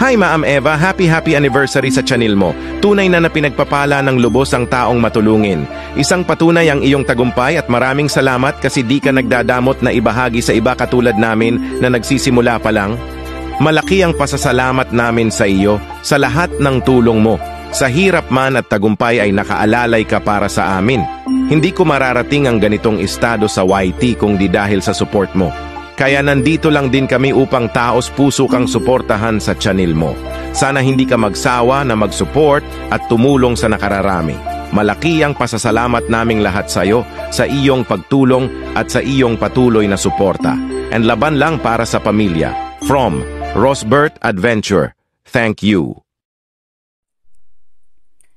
Hi Ma'am Eva, happy anniversary sa channel mo. Tunay na pinagpapala ng lubos ang taong matulungin. Isang patunay ang iyong tagumpay at maraming salamat kasi di ka nagdadamot na ibahagi sa iba katulad namin na nagsisimula pa lang. Malaki ang pasasalamat namin sa iyo sa lahat ng tulong mo. Sa hirap man at tagumpay ay nakaalalay ka para sa amin. Hindi ko mararating ang ganitong estado sa YT kung di dahil sa support mo. Kaya nandito lang din kami upang taos puso kang suportahan sa channel mo. Sana hindi ka magsawa na mag-support at tumulong sa nakararami. Malaki ang pasasalamat naming lahat sa iyo, sa iyong pagtulong at sa iyong patuloy na suporta. And laban lang para sa pamilya. From Rosbert Adventure. Thank you.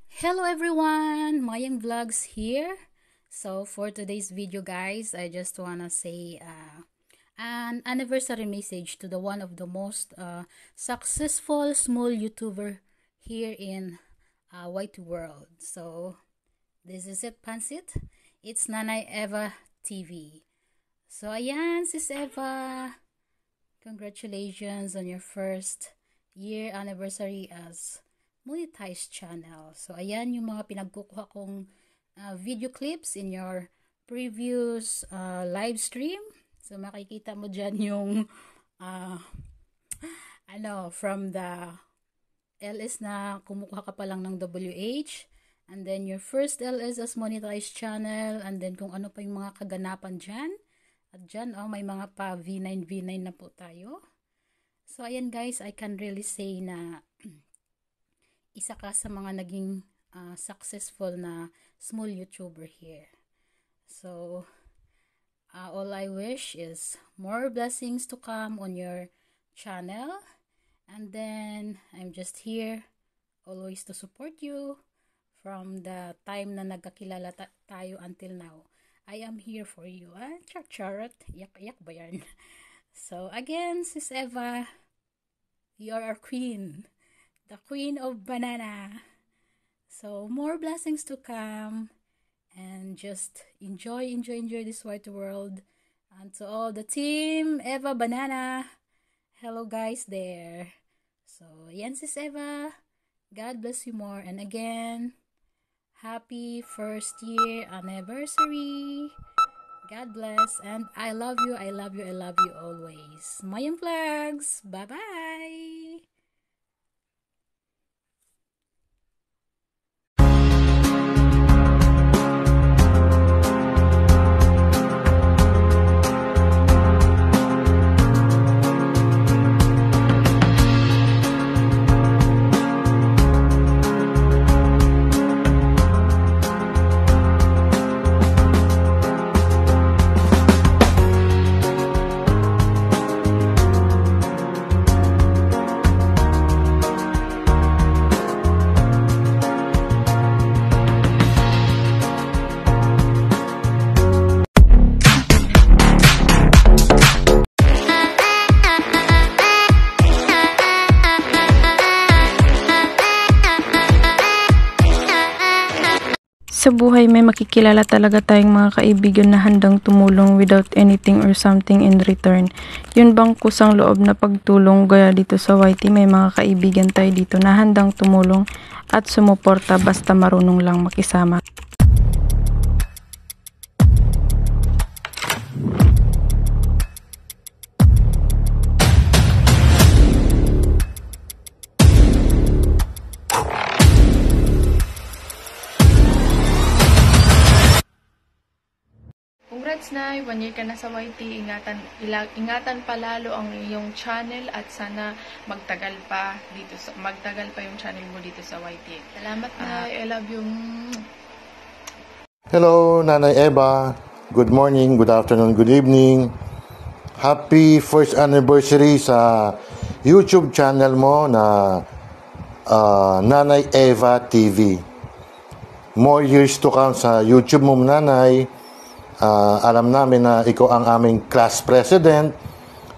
Hello everyone, Mayang Vlogs here. So for today's video guys, I just wanna say an anniversary message to the one of the most successful small YouTuber here in YT world. So this is it, Pansit. It's Nanay Eva TV. So ayan, Sis Eva, congratulations on your first year anniversary as monetized channel. So ayan yung mga pinagkukuha kong video clips in your previous live stream. So makikita mo dyan yung from the LS na kumukuha ka pa lang ng WH, and then your first LS as monetized channel, and then kung ano pa yung mga kaganapan dyan. At dyan may mga pa V9 na po tayo. So ayan guys, I can really say na isa ka sa mga naging successful na small YouTuber here. So all I wish is more blessings to come on your channel, and then I'm just here always to support you from the time na nagkakilala tayo until now. I am here for you. Charot, yak ba yan? So again, Sis Eva, you are our queen, the queen of banana. So more blessings to come. And just enjoy this white world. And to all the team Eva Banana, hello guys there. So yan Sis Eva, God bless you more. And again, happy first year anniversary. God bless, and I love you always. Mayang Vlogs, bye bye. Sa buhay may makikilala talaga tayong mga kaibigan na handang tumulong without anything or something in return. Yun bang kusang loob na pagtulong gaya dito sa YT, may mga kaibigan tayo dito na handang tumulong at sumuporta basta marunong lang makisama. Congrats na, 1 year ka na sa YT. Ingatan palalo ang iyong channel at sana magtagal pa yung channel mo dito sa YT. Salamat na, I love you. Hello, Nanay Eva. Good morning, good afternoon, good evening. Happy first anniversary sa YouTube channel mo na Nanay Eva TV. More years to come sa YouTube mo, Nanay. Alam namin na ikaw ang aming class president,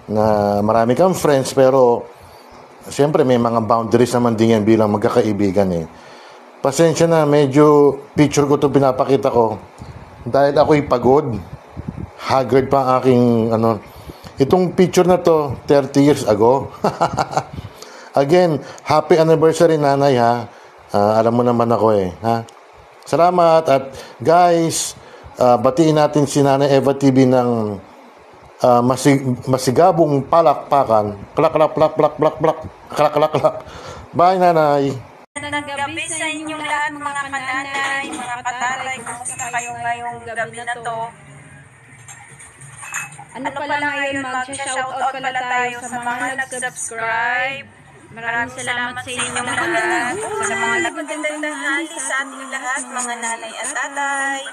na marami kang friends, pero siyempre may mga boundaries naman din yan bilang magkakaibigan eh. Pasensya na, medyo picture ko to pinapakita ko dahil ako'y pagod, haggard pa ang aking itong picture na to 30 years ago. Again, happy anniversary, nanay, ha. Alam mo naman ako eh, ha. Salamat. At guys, batiin natin si Nanay Eva TV ng masigabong palakpakan. Klak, klak, klak, klak, klak, klak, klak, klak, klak. Bye, nanay. Gabi sa inyong lahat, mga kananay, mga katatay, kumusta kayo ngayong gabi na to? Ano pala ngayon, mag-shoutout pala tayo sa mga nag-subscribe. Maraming salamat sa inyong lahat. Sa mga nagagandang tanghali sa ating lahat, mga nanay at tatay.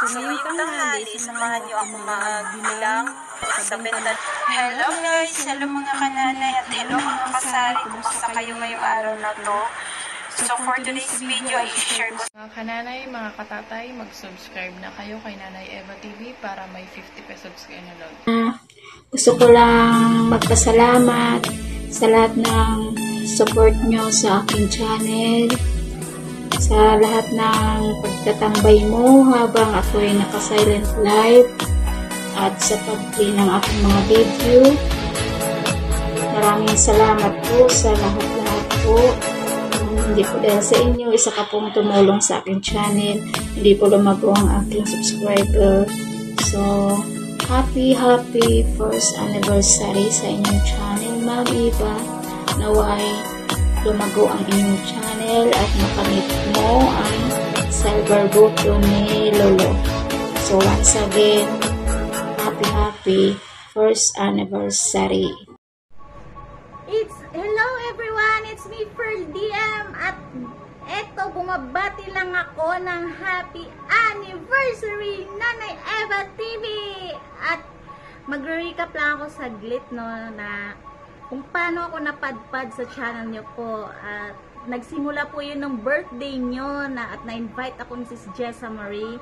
Ngayong tanghali, samahan niyo ako magbilang sa benta. Hello guys, hello mga kananay at hello mga kasari. Kumusta kayo ngayong araw na to? So for today's video, i-share ko. Mga kananay, mga katatay, mag-subscribe na kayo kay Nanay Eva TV para may 50 pesos kayo na load. Gusto ko lang magpasalamat sa lahat ng support nyo sa aking channel, sa lahat ng pagtatambay mo habang ako ay naka-silent live, at sa pag-play ng aking mga video. Maraming salamat po sa lahat-lahat po. Hindi po dahil sa inyo, isa ka pong tumulong sa aking channel, hindi po lumago ang aking subscriber. So, happy first anniversary sa inyong channel, Ma'am Eva. Naway lumago ang inyong channel at makamit mo ang silver button ni Lolo. So, once again, happy first anniversary. Hello everyone, it's me Pearl DM at eto, bumabati lang ako ng happy anniversary Nanay Eva TV at magre-recap lang ako saglit, no, na kung paano ako napadpad sa channel nyo po. At nagsimula po yun ng birthday nyo at na-invite ako ni Sis Jessa Marie,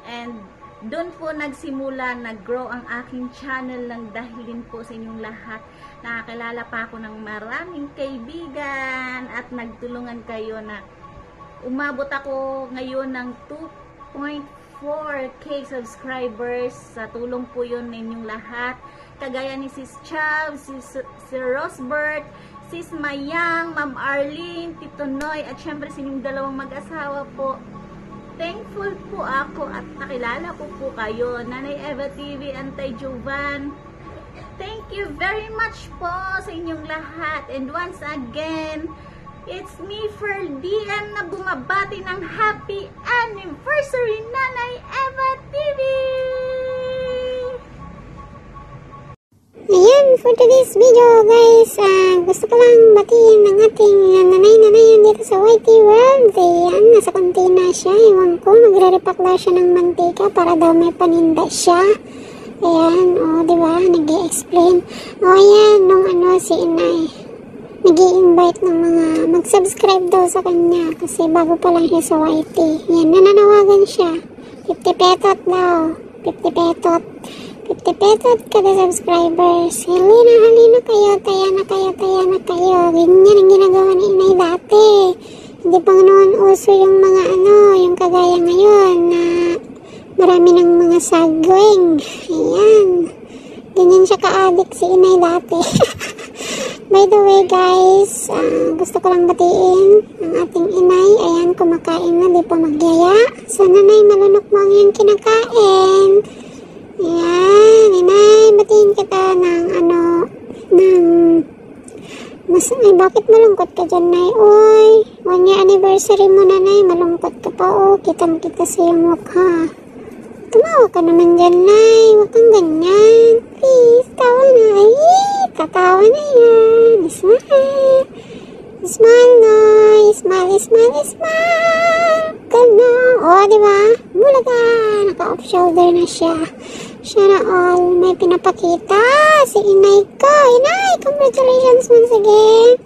and doon po nagsimula, nag-grow ang aking channel ng dahilin po sa inyong lahat. Nakakilala pa ako ng maraming kaibigan at nagtulungan kayo na umabot ako ngayon ng 2.4k subscribers. Sa tulong po yun ninyong lahat. Kagaya ni Sis Chav, si Rosbert, Sis Mayang, Ma'am Arlene, Tito Noy, at syempre sa inyong dalawang mag-asawa po. Thankful po ako at nakilala po kayo. Nanay Eva TV, Antay Jovan. Thank you very much po sa inyong lahat. And once again, it's me for DM na bumabati ng happy anniversary Nanay Eva TV! Ayan, for today's video guys, gusto ko lang batiin ng ating nanay-nanay dito sa YT World. Ayan, nasa kontina siya, iwan ko, magre-repack daw siya ng mantika para daw may paninda siya. Ayan, diba, nag-i-explain. Ayan, nung si inay, nag-i-invite ng mga mag-subscribe daw sa kanya kasi bago pa lang siya sa YT. Ayan, nananawagan siya, 50 petot daw, 50 petot. 50 pesos kada subscribers. Halina kayo, taya na kayo. Ganyan ang ginagawa ni inay dati. Hindi pa noon uso yung mga yung kagaya ngayon na marami ng mga sagwing. Ayan. Ganyan siya ka-addict si inay dati. By the way guys, gusto ko lang batiin ang ating inay. Ayan, kumakain na, di pa magyaya. Sana nay, malunok mo ang iyong kinakain. Ayan, inay, batiin kita ng bakit malungkot ka dyan, nay? Uy, 1 year anniversary mo na, nay, malungkot ka pa, kitang-kita sa iyong mukha. Tumawa ka naman dyan, nay, huwag kang ganyan. Please, tawa na, tatawa na yan. Smile. Smile, nay, smile. Gano'n, diba? Bulaga, naka-off shoulder na siya. Sana all, may pinapakita si inay ko. Inay, congratulations once again.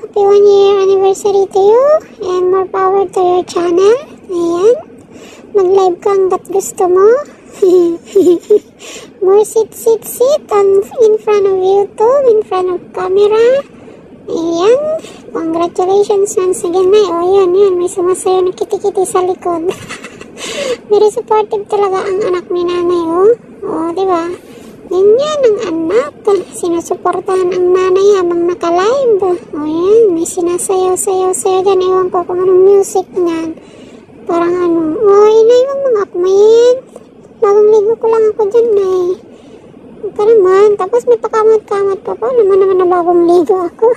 Happy 1 year anniversary to you and more power to your channel. Ayan, mag-live ka hanggat gusto mo. More sit in front of YouTube, in front of camera. Ayan, congratulations once again, nay. Yan, may sumasayo na kiti-kiti sa likod. Very supportive talaga ang anak ni nanay, diba? Ganyan ang anak. Sinusuportahan ang nanay habang naka-live. O yan, may sinasayaw-sayaw-sayaw dyan. Ewan ko kung anong music niyan. Parang ano. O, inay, wag mga akmayin. Bagong ligo ko lang ako dyan, nay. Huwag ka naman. Tapos may pakamot-kamot pa po. Naman na bagong ligo ako.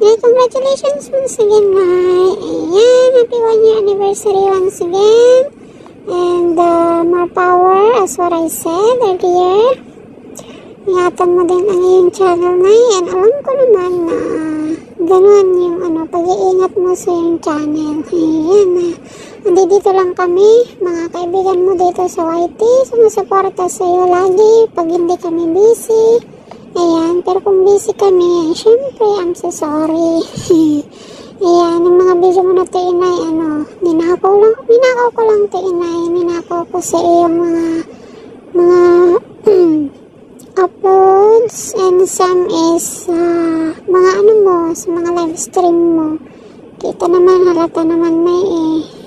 Yeah, congratulations once again, nay. Ayan, happy 1-year anniversary once again. And more power, as what I said earlier. Ingatan mo din ang iyong channel, nay. And alam ko naman na ganun yung pag-iingat mo sa iyong channel. Ayan, dito lang kami, mga kaibigan mo dito sa YT. Sumusuporta sa iyo lagi pag hindi kami busy. Ayan, pero kung busy kami, syempre, I'm so sorry. Ayan, yung mga video mo na to, inay, ninakaw ko lang to, inay. Ninakaw ko sa iyong mga uploads, and some is mga sa mga live stream mo. Kita naman, halata naman, may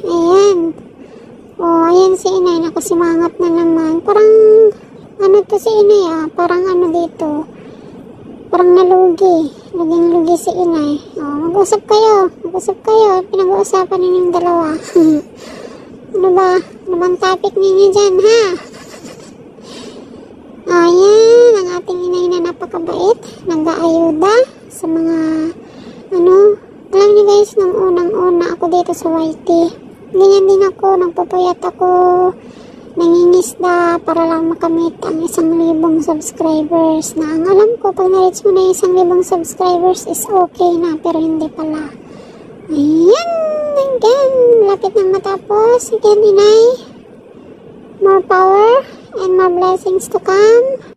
ayan. Ayan si inay, nakasimangat na naman. Parang, to si inay, parang dito. Parang nalugi. Lugi si inay. Mag-usap kayo. Pinag-uusapan ninyong dalawa. Ano ba? Ano bang topic ninyo dyan, ha? Ayan, ang ating inay na napakabait. Nag-aayuda sa mga, alam niyo guys, nung unang-una ako dito sa YT. Ganyan din ako, nagpapayat ako, nangingisda para lang makamit ang 1,000 subscribers. Na ang alam ko, pag na-reach mo na 1,000 subscribers is okay na, pero hindi pala. Ayan, again, malapit nang matapos. Again, inay, more power and more blessings to come.